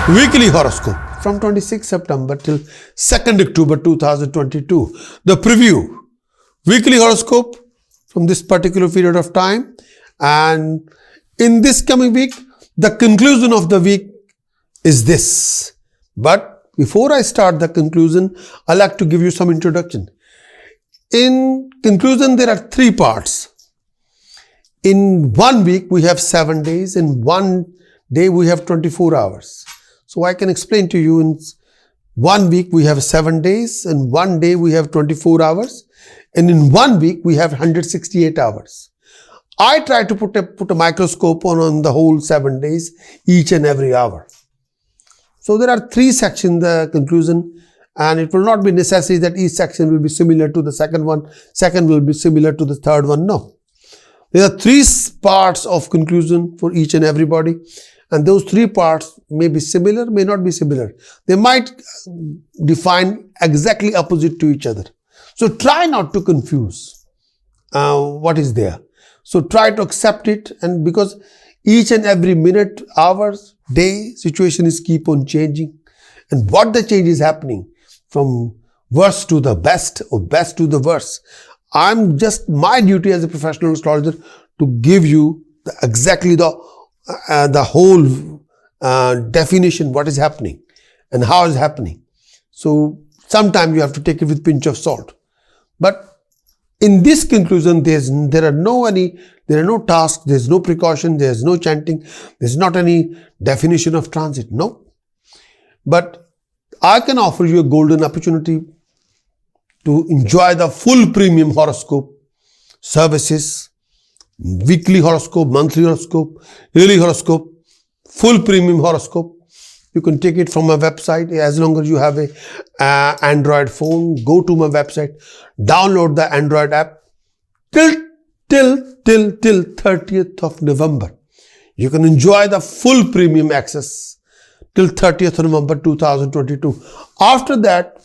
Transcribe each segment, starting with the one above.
Weekly Horoscope from 26 September till 2nd October 2022. The preview. Weekly Horoscope from this particular period of time. And in this coming week, the conclusion of the week is this. But before I start the conclusion, I'd like to give you some introduction. In conclusion, there are three parts. In 1 week, we have 7 days. In 1 day, we have 24 hours. So I can explain to you, in 1 week, we have 7 days. In 1 day, we have 24 hours. And in 1 week, we have 168 hours. I try to put a microscope on the whole 7 days, each and every hour. So there are three sections in the conclusion, and it will not be necessary that each section will be similar to the second one, second will be similar to the third one. No. There are three parts of conclusion for each and everybody, and those three parts may be similar, may not be similar. They might define exactly opposite to each other. So try not to confuse what is there. So try to accept it, and because each and every minute, hours, day, situation is keep on changing, and what the change is happening from worst to the best or best to the worst. I'm just my duty as a professional astrologer to give you exactly the whole definition, what is happening and how is happening. So sometimes you have to take it with a pinch of salt. But in this conclusion, there are no tasks, there's no precaution, there's no chanting, there's not any definition of transit. No. But I can offer you a golden opportunity to enjoy the full premium horoscope services, weekly horoscope, monthly horoscope, yearly horoscope, full premium horoscope. You can take it from my website as long as you have a Android phone. Go to my website, download the Android app till 30th of November. You can enjoy the full premium access till 30th of November 2022. After that,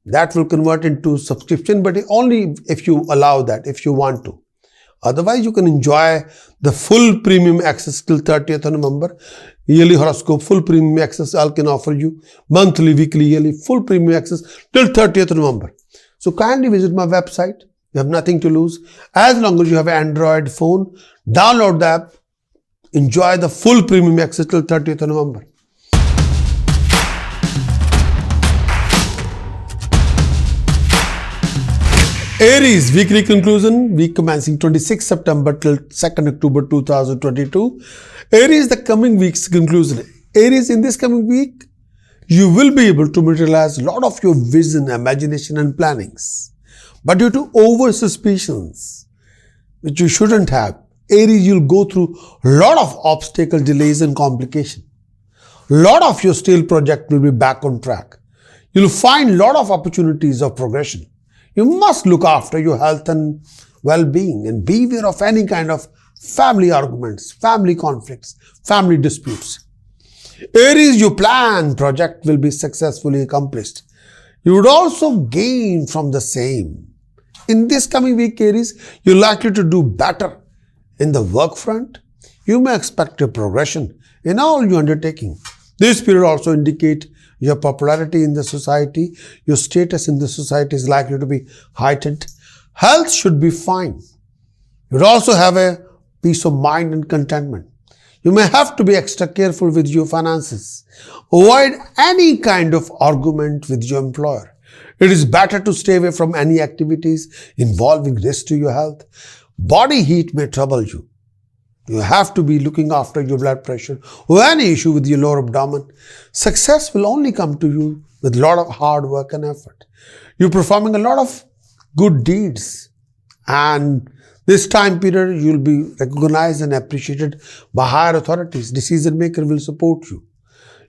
that will convert into subscription, but only if you allow that, if you want to. Otherwise, you can enjoy the full premium access till 30th of November. Yearly horoscope, full premium access, I can offer you. Monthly, weekly, yearly, full premium access till 30th of November. So kindly visit my website. You have nothing to lose. As long as you have an Android phone, download the app. Enjoy the full premium access till 30th of November. Aries weekly conclusion, week commencing 26 September till 2nd October 2022. Aries, the coming week's conclusion. Aries, in this coming week, you will be able to materialize a lot of your vision, imagination and plannings. But due to over suspicions, which you shouldn't have, Aries, you'll go through a lot of obstacles, delays and complications. A lot of your stale project will be back on track. You'll find a lot of opportunities of progression. You must look after your health and well-being and beware of any kind of family arguments, family conflicts, family disputes. Aries, your planned project will be successfully accomplished. You would also gain from the same. In this coming week, Aries, you're likely to do better in the work front. You may expect a progression in all your undertaking. This period also indicates your popularity in the society, your status in the society is likely to be heightened. Health should be fine. You would also have a peace of mind and contentment. You may have to be extra careful with your finances. Avoid any kind of argument with your employer. It is better to stay away from any activities involving risk to your health. Body heat may trouble you. You have to be looking after your blood pressure or any issue with your lower abdomen. Success will only come to you with a lot of hard work and effort. You're performing a lot of good deeds, and this time period you'll be recognized and appreciated by higher authorities. Decision maker will support you.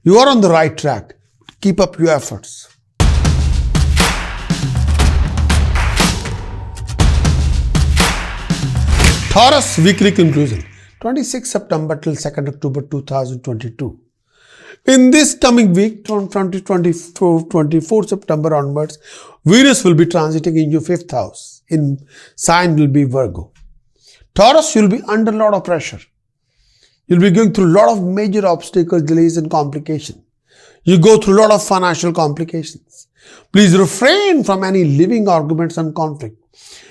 You are on the right track. Keep up your efforts. Taurus weekly conclusion. 26 September till 2nd October 2022. In this coming week, from 24 September onwards, Venus will be transiting in your 5th house. In sign will be Virgo. Taurus, you'll be under a lot of pressure. You'll be going through a lot of major obstacles, delays and complications. You go through a lot of financial complications. Please refrain from any living arguments and conflict.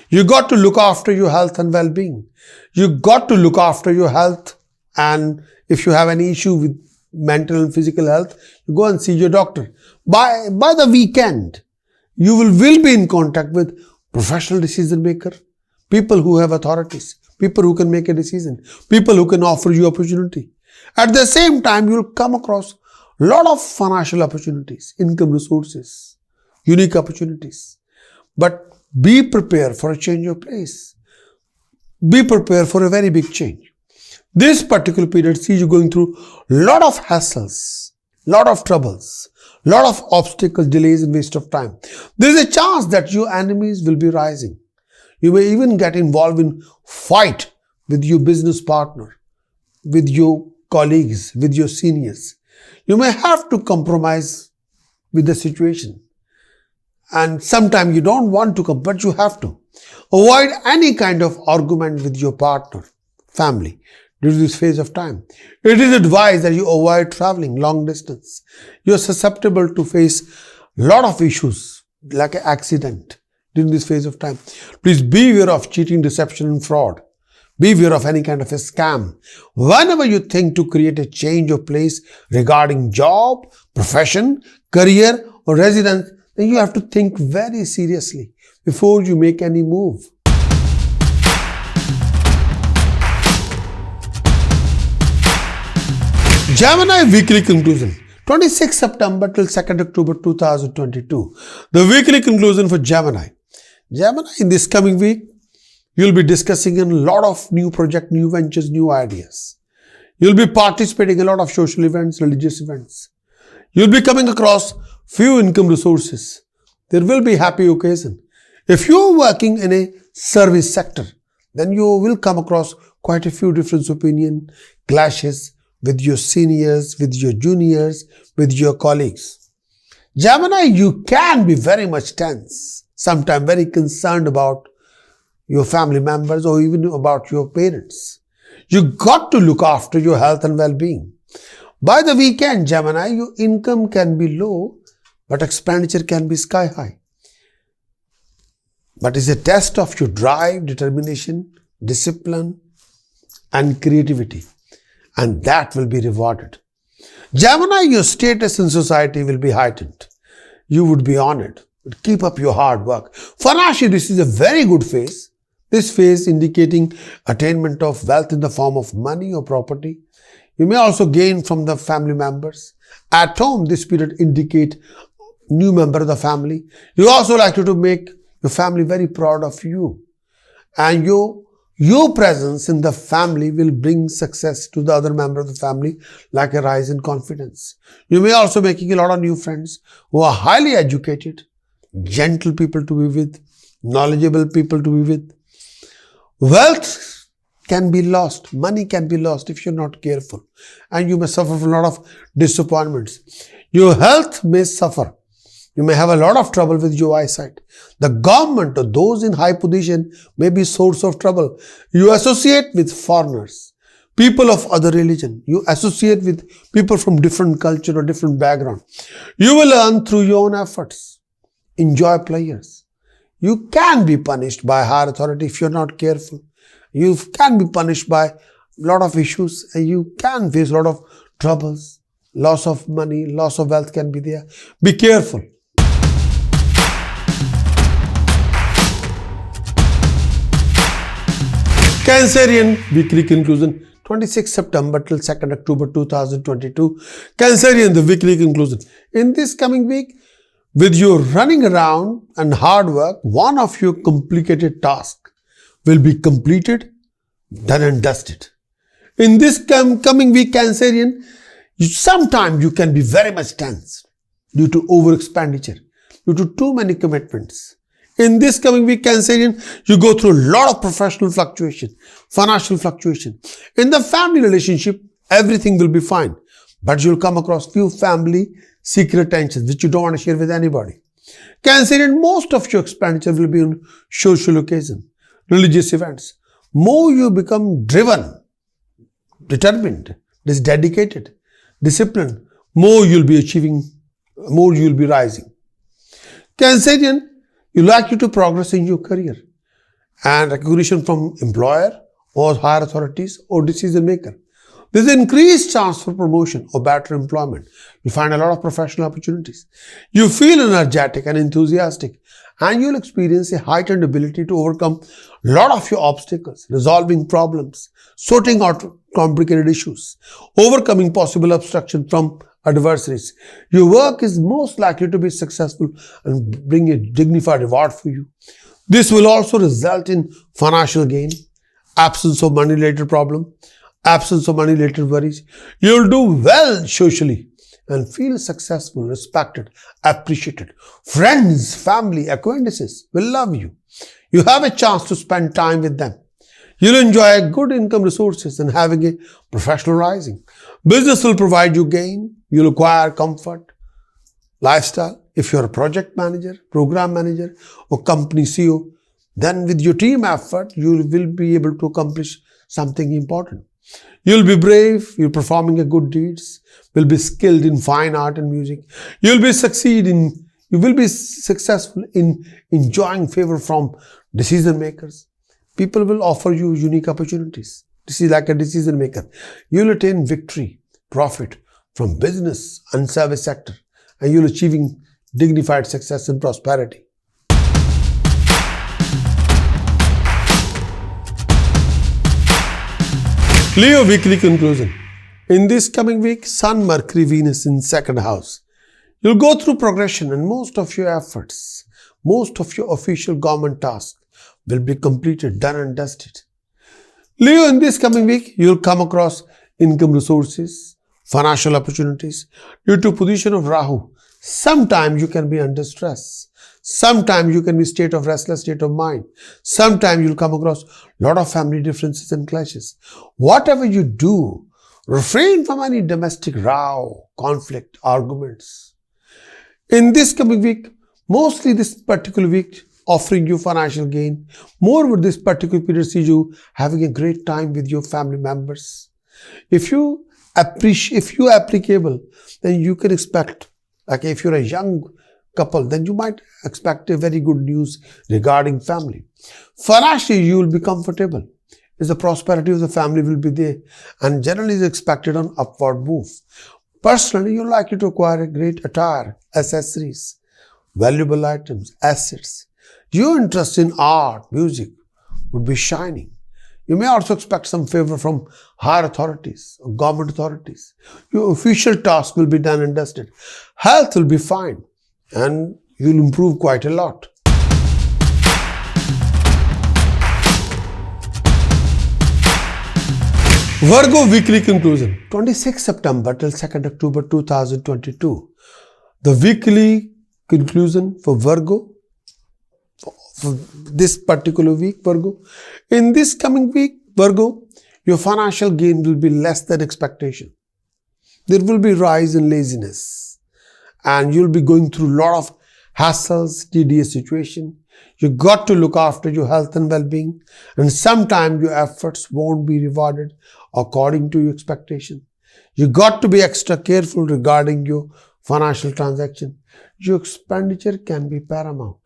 You got to look after your health and well-being. You got to look after your health, and if you have any issue with mental and physical health, you go and see your doctor. By the weekend, you will be in contact with professional decision maker, people who have authorities, people who can make a decision, people who can offer you opportunity. At the same time, you will come across a lot of financial opportunities, income resources, unique opportunities. But be prepared for a change of place. Be prepared for a very big change. This particular period sees you going through a lot of hassles, lot of troubles, lot of obstacles, delays and waste of time. There is a chance that your enemies will be rising. You may even get involved in fight with your business partner, with your colleagues, with your seniors. You may have to compromise with the situation. And sometimes you don't want to come, but you have to. Avoid any kind of argument with your partner, family, during this phase of time. It is advised that you avoid traveling long distance. You are susceptible to face a lot of issues like an accident during this phase of time. Please be aware of cheating, deception and fraud. Be aware of any kind of a scam. Whenever you think to create a change of place regarding job, profession, career or residence, then you have to think very seriously before you make any move. Gemini weekly conclusion, 26 September till 2nd October 2022. The weekly conclusion for Gemini. Gemini, in this coming week, you'll be discussing a lot of new projects, new ventures, new ideas. You'll be participating in a lot of social events, religious events. You'll be coming across few income resources. There will be happy occasion. If you're working in a service sector, then you will come across quite a few different opinion clashes with your seniors, with your juniors, with your colleagues. Gemini, you can be very much tense, sometimes very concerned about your family members or even about your parents. You got to look after your health and well-being. By the weekend, Gemini, your income can be low, but expenditure can be sky high. But it's a test of your drive, determination, discipline, and creativity. And that will be rewarded. Gemini, your status in society will be heightened. You would be honored. Keep up your hard work. Financially, this is a very good phase. This phase indicating attainment of wealth in the form of money or property. You may also gain from the family members. At home, this period indicate new member of the family. You also likely to make your family very proud of you. And your presence in the family will bring success to the other member of the family, like a rise in confidence. You may also making a lot of new friends who are highly educated, gentle people to be with, knowledgeable people to be with. Wealth can be lost, money can be lost if you're not careful, and you may suffer from a lot of disappointments. Your health may suffer. You may have a lot of trouble with your eyesight. The government or those in high position may be source of trouble. You associate with foreigners, people of other religion. You associate with people from different culture or different background. You will earn through your own efforts. Enjoy pleasures. You can be punished by higher authority if you're not careful. You can be punished by a lot of issues and you can face a lot of troubles. Loss of money, loss of wealth can be there. Be careful. Cancerian weekly conclusion, 26 September till 2nd October 2022. Cancerian, the weekly conclusion. In this coming week, with your running around and hard work, one of your complicated tasks will be completed, done and dusted. In this coming week, Cancerian, sometimes you can be very much tense due to over expenditure, due to too many commitments. In this coming week, Cancerian, you go through a lot of professional fluctuation, financial fluctuation. In the family relationship, everything will be fine, but you'll come across few family secret tensions which you don't want to share with anybody. Cancerian, most of your expenditure will be on social occasion, religious events. More you become driven, determined, dedicated, disciplined, more you'll be achieving, more you'll be rising. Cancerian, you likely to progress in your career and recognition from employer or higher authorities or decision maker. There's an increased chance for promotion or better employment. You find a lot of professional opportunities. You feel energetic and enthusiastic, and you'll experience a heightened ability to overcome a lot of your obstacles, resolving problems, sorting out complicated issues, overcoming possible obstruction from adversaries. Your work is most likely to be successful and bring a dignified reward for you. This will also result in financial gain, absence of money-related problem, absence of money-related worries. You'll do well socially and feel successful, respected, appreciated. Friends, family, acquaintances will love you. You have a chance to spend time with them. You'll enjoy good income resources and having a professional rising. Business will provide you gain. You'll acquire comfort, lifestyle. If you're a project manager, program manager, or company CEO, then with your team effort, you will be able to accomplish something important. You'll be brave, you're performing a good deeds, will be skilled in fine art and music. You will be successful in enjoying favor from decision makers. People will offer you unique opportunities. This is like a decision maker. You'll attain victory, profit from business and service sector, and you'll achieving dignified success and prosperity. Leo weekly conclusion. In this coming week, Sun, Mercury, Venus in second house. You'll go through progression and most of your efforts, most of your official government tasks will be completed, done and dusted. Leo, in this coming week, you'll come across income resources, financial opportunities due to position of Rahu. Sometimes you can be under stress. Sometimes you can be state of restless state of mind. Sometimes you'll come across a lot of family differences and clashes. Whatever you do, refrain from any domestic row, conflict, arguments. In this coming week, mostly this particular week offering you financial gain. More with this particular period sees you having a great time with your family members. If you applicable, then you can expect, like if you're a young couple, then you might expect a very good news regarding family. Financially, you will be comfortable. The prosperity of the family will be there and generally is expected on upward move. Personally, you're likely to acquire a great attire, accessories, valuable items, assets. Your interest in art, music would be shining. You may also expect some favor from higher authorities or government authorities. Your official task will be done and dusted. Health will be fine and you'll improve quite a lot. Virgo weekly conclusion. 26 September till 2nd October 2022. The weekly conclusion for Virgo. For this particular week, Virgo. In this coming week, Virgo, your financial gain will be less than expectation. There will be rise in laziness and you'll be going through a lot of hassles, tedious situation. You got to look after your health and well-being, and sometimes your efforts won't be rewarded according to your expectation. You got to be extra careful regarding your financial transaction. Your expenditure can be paramount.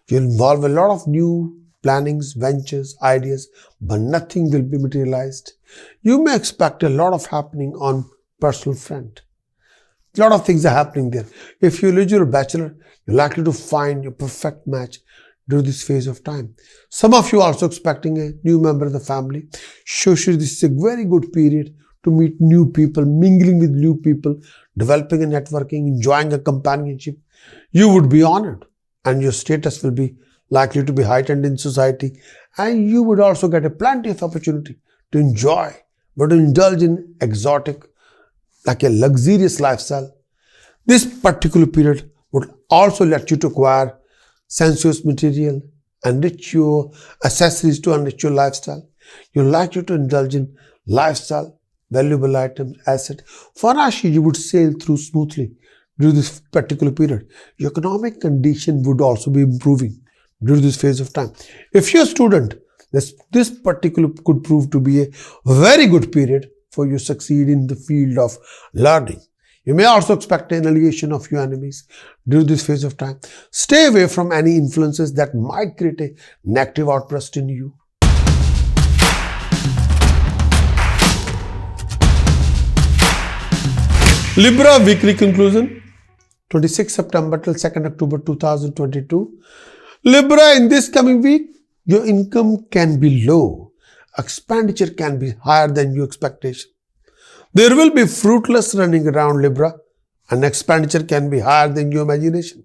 You'll involve a lot of new plannings, ventures, ideas, but nothing will be materialized. You may expect a lot of happening on personal front. A lot of things are happening there. If you're eligible bachelor, you're likely to find your perfect match during this phase of time. Some of you are also expecting a new member of the family. Socially, this is a very good period to meet new people, mingling with new people, developing a networking, enjoying a companionship. You would be honored and your status will be likely to be heightened in society, and you would also get a plenty of opportunity to enjoy, but to indulge in exotic, like a luxurious lifestyle. This particular period would also let you to acquire sensuous material, enrich your accessories to enrich your lifestyle. You're likely to indulge in lifestyle, valuable items, asset. Financially, you would sail through smoothly during this particular period. Your economic condition would also be improving during this phase of time. If you're a student, this particular could prove to be a very good period for you to succeed in the field of learning. You may also expect an annihilation of your enemies during this phase of time. Stay away from any influences that might create a negative outburst in you. Libra weekly conclusion, 26 September till 2nd October 2022. Libra, in this coming week, your income can be low. Expenditure can be higher than your expectation. There will be fruitless running around, Libra, and expenditure can be higher than your imagination.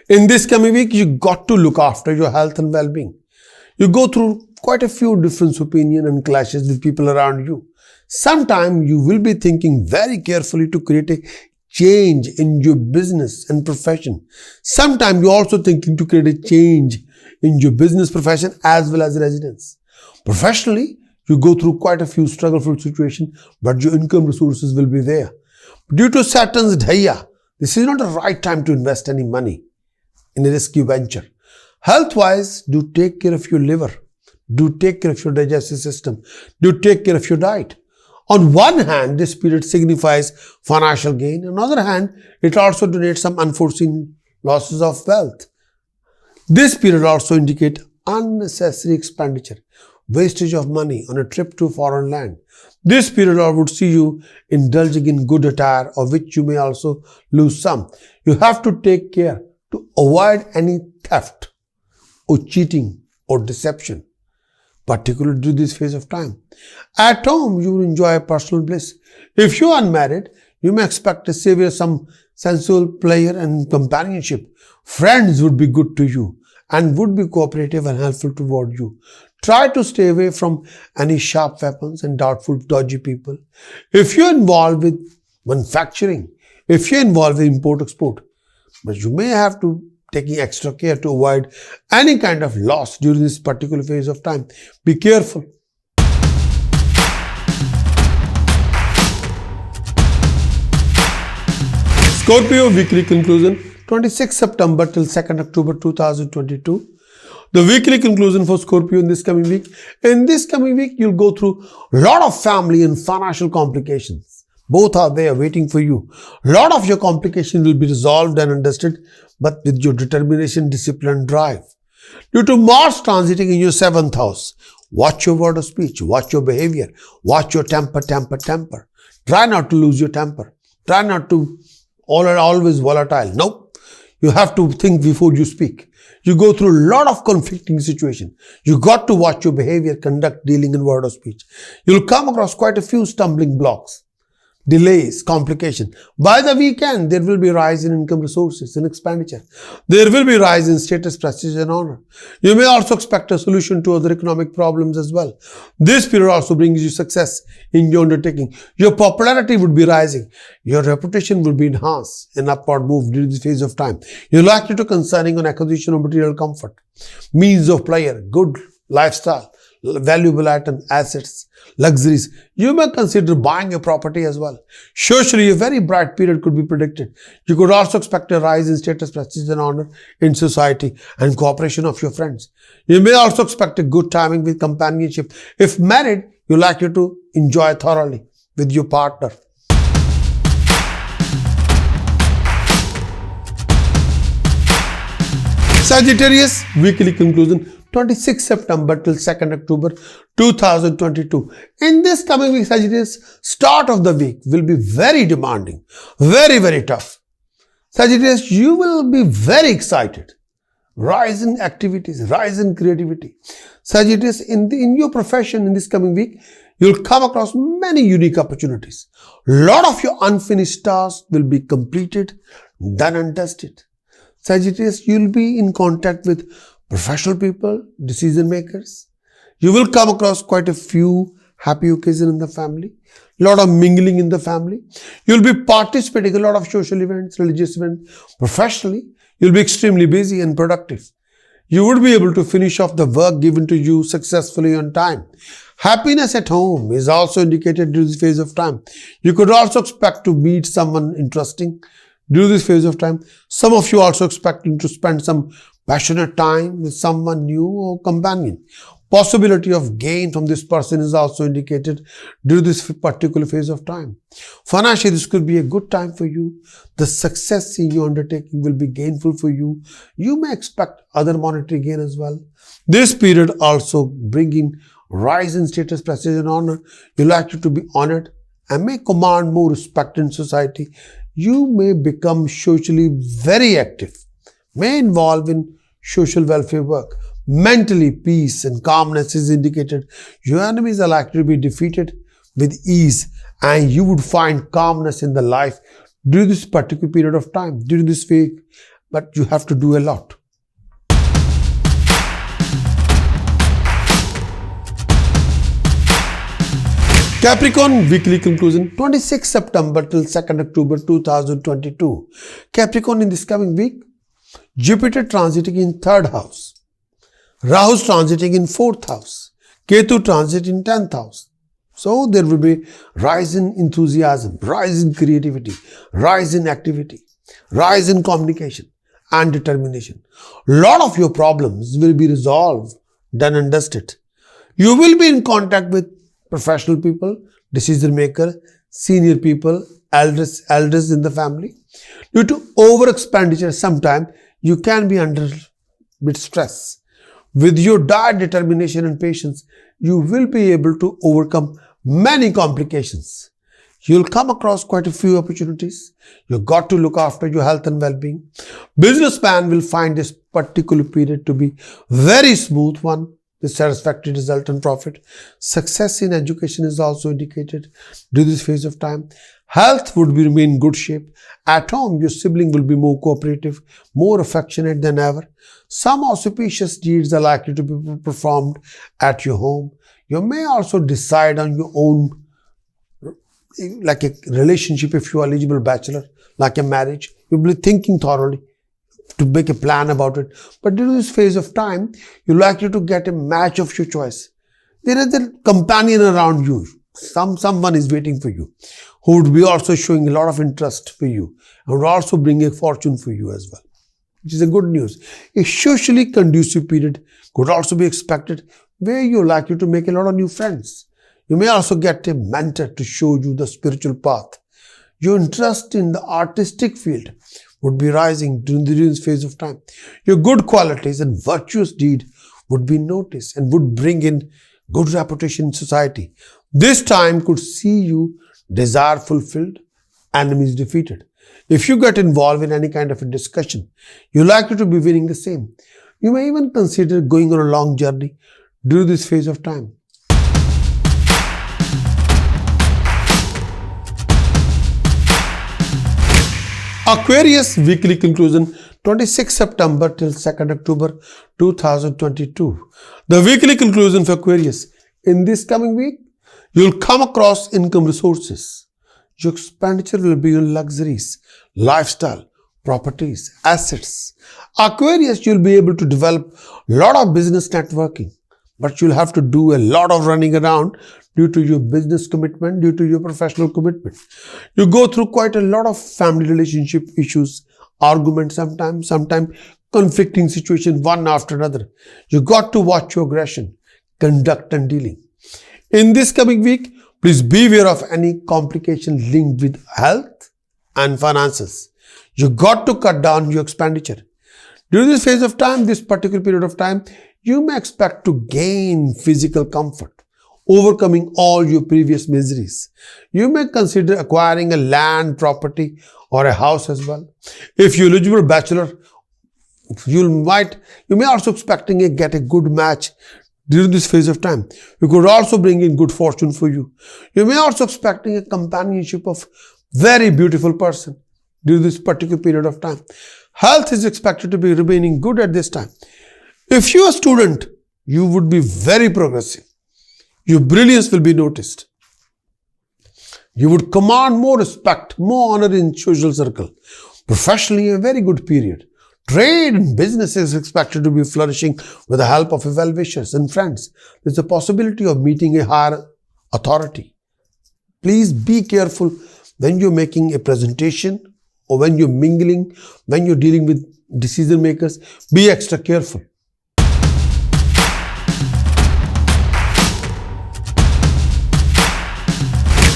In this coming week, you got to look after your health and well-being. You go through quite a few different opinions and clashes with people around you. Sometimes you will be thinking very carefully to create a change in your business and profession. Sometimes you're also thinking to create a change in your business, profession as well as residence. Professionally, you go through quite a few struggleful situations, but your income resources will be there. Due to Saturn's Dhaya, this is not the right time to invest any money in a risky venture. Health-wise, do take care of your liver. Do take care of your digestive system. Do take care of your diet. On one hand, this period signifies financial gain. On the other hand, it also donates some unforeseen losses of wealth. This period also indicates unnecessary expenditure, wastage of money on a trip to foreign land. This period would see you indulging in good attire, of which you may also lose some. You have to take care to avoid any theft or cheating or deception, particularly during this phase of time. At home, you will enjoy personal bliss. If you are unmarried, you may expect to savor some sensual pleasure and companionship. Friends would be good to you and would be cooperative and helpful toward you. Try to stay away from any sharp weapons and doubtful, dodgy people. If you're involved with manufacturing, if you're involved with import-export, but you may have to taking extra care to avoid any kind of loss during this particular phase of time. Be careful. Scorpio weekly conclusion, 26 September till 2nd October 2022. The weekly conclusion for Scorpio in this coming week. In this coming week, you'll go through a lot of family and financial complications. Both are there waiting for you. A lot of your complications will be resolved and understood, but with your determination, discipline, and drive. Due to Mars transiting in your 7th house, watch your word of speech, watch your behavior, watch your temper. Try not to lose your temper. Try not to always volatile. Nope. You have to think before you speak. You go through a lot of conflicting situations. You got to watch your behavior, conduct, dealing, and word of speech. You'll come across quite a few stumbling blocks, delays, complication. By the weekend, there will be a rise in income resources and expenditure. There will be a rise in status, prestige, and honor. You may also expect a solution to other economic problems as well. This period also brings you success in your undertaking. Your popularity would be rising. Your reputation will be enhanced in upward move during this phase of time. You're likely to concerning on acquisition of material comfort, means of pleasure, good lifestyle, valuable items, assets, luxuries. You may consider buying a property as well. Socially, a very bright period could be predicted. You could also expect a rise in status, prestige, and honor in society and cooperation of your friends. You may also expect a good timing with companionship. If married, you're likely to enjoy thoroughly with your partner. Sagittarius weekly conclusion, 26 September till 2nd October 2022. In this coming week, Sagittarius, start of the week will be very demanding, very tough. Sagittarius, you will be very excited. Rise in activities, rise in creativity. Sagittarius, in your profession in this coming week, you'll come across many unique opportunities. A lot of your unfinished tasks will be completed, done and dusted. Sagittarius, you'll be in contact with professional people, decision makers. You will come across quite a few happy occasions in the family, a lot of mingling in the family. You'll be participating in a lot of social events, religious events. Professionally, you'll be extremely busy and productive. You would be able to finish off the work given to you successfully on time. Happiness at home is also indicated during this phase of time. You could also expect to meet someone interesting during this phase of time. Some of you also expecting to spend some passionate time with someone new or companion. Possibility of gain from this person is also indicated during this particular phase of time. Financially, this could be a good time for you. The success in your undertaking will be gainful for you. You may expect other monetary gain as well. This period also bringing rise in status, prestige and honor. You're likely to be honored and may command more respect in society. You may become socially very active, may involve in social welfare work. Mentally, peace and calmness is indicated. Your enemies are likely to be defeated with ease and you would find calmness in the life during this particular period of time, during this week, but you have to do a lot. Capricorn weekly conclusion, 26 September till 2nd October 2022. Capricorn, in this coming week, Jupiter transiting in 3rd house. Rahu's transiting in 4th house. Ketu transit in 10th house. So there will be rise in enthusiasm, rise in creativity, rise in activity, rise in communication and determination. A lot of your problems will be resolved, done and dusted. You will be in contact with professional people, decision maker, senior people, elders in the family. Due to over expenditure, sometimes you can be under bit stress. With your dire determination and patience, you will be able to overcome many complications. You'll come across quite a few opportunities. You've got to look after your health and well-being. Businessman will find this particular period to be very smooth one with satisfactory result and profit. Success in education is also indicated during this phase of time. Health would remain in good shape. At home, your sibling will be more cooperative, more affectionate than ever. Some auspicious deeds are likely to be performed at your home. You may also decide on your own, like a relationship if you are eligible bachelor, like a marriage. You'll be thinking thoroughly to make a plan about it. But during this phase of time, you're likely to get a match of your choice. There is a companion around you. Someone is waiting for you who would be also showing a lot of interest for you and would also bring a fortune for you as well, which is a good news. A socially conducive period could also be expected where you're likely to make a lot of new friends. You may also get a mentor to show you the spiritual path. Your interest in the artistic field would be rising during this phase of time. Your good qualities and virtuous deed would be noticed and would bring in good reputation in society. This time could see you desire fulfilled, enemies defeated. If you get involved in any kind of a discussion, you're likely to be winning the same. You may even consider going on a long journey during this phase of time. Aquarius weekly conclusion, 26 September till 2nd October 2022. The weekly conclusion for Aquarius. In this coming week, you'll come across income resources. Your expenditure will be on luxuries, lifestyle, properties, assets. Aquarius, you'll be able to develop a lot of business networking, but you'll have to do a lot of running around due to your business commitment, due to your professional commitment. You go through quite a lot of family relationship issues, arguments sometimes conflicting situations one after another. You got to watch your aggression, conduct and dealing. In this coming week, please beware of any complication linked with health and finances. You got to cut down your expenditure. During this phase of time, this particular period of time, you may expect to gain physical comfort, overcoming all your previous miseries. You may consider acquiring a land, property or a house as well. If you're eligible bachelor, you may also expecting to get a good match during this phase of time. You could also bring in good fortune for you. You may also expecting a companionship of very beautiful person during this particular period of time. Health is expected to be remaining good at this time. If you're a student, you would be very progressive. Your brilliance will be noticed. You would command more respect, more honor in social circle. Professionally, a very good period. Trade and business is expected to be flourishing with the help of well-wishers and friends. There's a possibility of meeting a higher authority. Please be careful when you're making a presentation or when you're mingling, when you're dealing with decision makers. Be extra careful.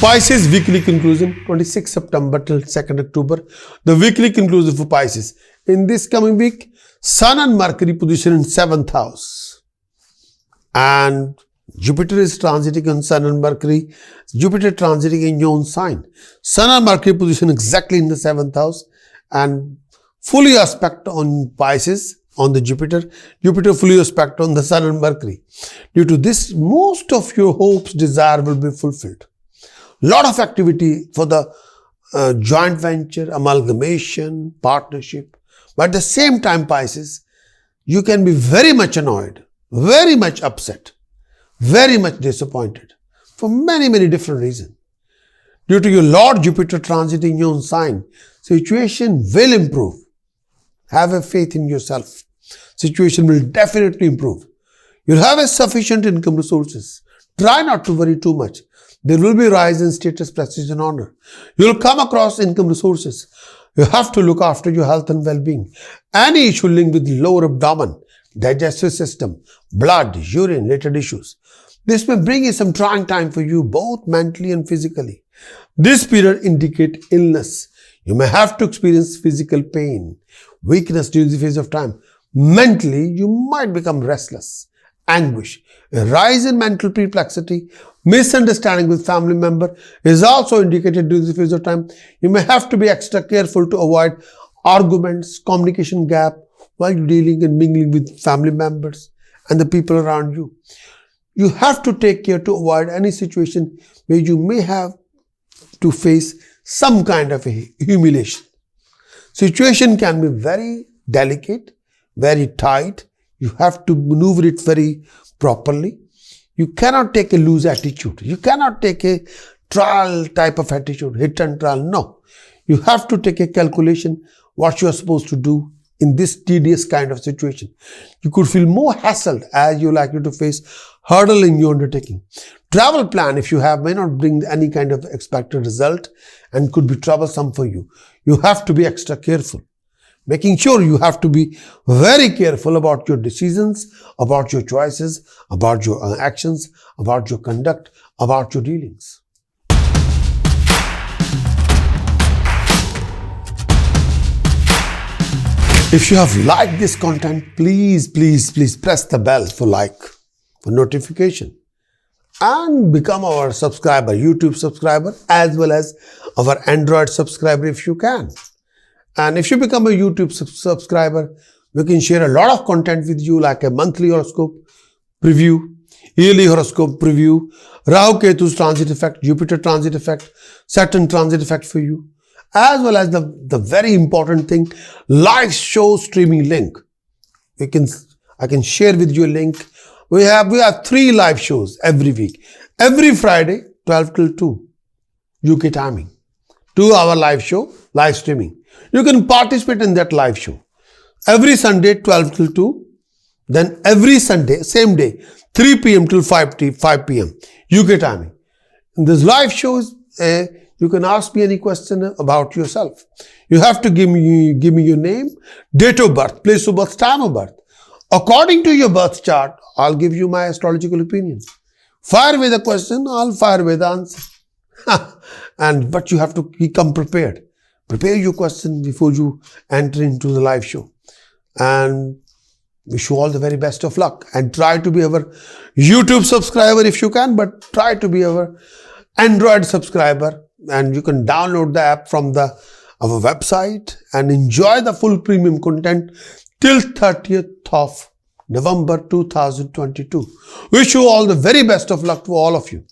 Pisces weekly conclusion, 26 September till 2nd October. The weekly conclusion for Pisces. In this coming week, Sun and Mercury position in 7th house. And Jupiter is transiting on Sun and Mercury. Jupiter transiting in your own sign. Sun and Mercury position exactly in the 7th house. And fully aspect on Pisces, on the Jupiter. Jupiter fully aspect on the Sun and Mercury. Due to this, most of your hopes, desire will be fulfilled. Lot of activity for the joint venture, amalgamation, partnership. But at the same time, Pisces, you can be very much annoyed, very much upset, very much disappointed for many, many different reasons. Due to your Lord Jupiter transiting your own sign, situation will improve. Have a faith in yourself. Situation will definitely improve. You'll have a sufficient income resources. Try not to worry too much. There will be rise in status, prestige and honor. You'll come across income resources. You have to look after your health and well-being. Any issue linked with lower abdomen, digestive system, blood, urine related issues. This may bring in some trying time for you both mentally and physically. This period indicates illness. You may have to experience physical pain, weakness during the phase of time. Mentally, you might become restless, anguish, a rise in mental perplexity, misunderstanding with family member is also indicated during the phase of time. You may have to be extra careful to avoid arguments, communication gap while dealing and mingling with family members and the people around you. You have to take care to avoid any situation where you may have to face some kind of a humiliation. Situation can be very delicate, very tight. You have to maneuver it very properly. You cannot take a loose attitude. You cannot take a trial type of attitude, hit and trial. No. You have to take a calculation what you are supposed to do in this tedious kind of situation. You could feel more hassled as you're likely to face hurdle in your undertaking. Travel plan, if you have, may not bring any kind of expected result and could be troublesome for you. You have to be extra careful. Making sure you have to be very careful about your decisions, about your choices, about your actions, about your conduct, about your dealings. If you have liked this content, please press the bell for notification and become our subscriber, YouTube subscriber, as well as our Android subscriber if you can. And if you become a YouTube subscriber, we can share a lot of content with you like a monthly horoscope preview, yearly horoscope preview, Rahu Ketu's transit effect, Jupiter transit effect, Saturn transit effect for you, as well as the very important thing, live show streaming link. I can share with you a link. We have 3 live shows every week. Every Friday, 12 till 2 UK timing. 2-hour live show, live streaming. You can participate in that live show. Every Sunday, 12 till 2. Then every Sunday, same day, 3 p.m. till 5 p.m. UK timing. In this live shows, you can ask me any question about yourself. You have to give me your name, date of birth, place of birth, time of birth. According to your birth chart, I'll give you my astrological opinion. Fire away the question, I'll fire away the answer. But you have to become prepared. Prepare your question before you enter into the live show. And wish you all the very best of luck. And try to be our YouTube subscriber if you can, but try to be our Android subscriber. And you can download the app from our website and enjoy the full premium content till 30th of November 2022. Wish you all the very best of luck to all of you.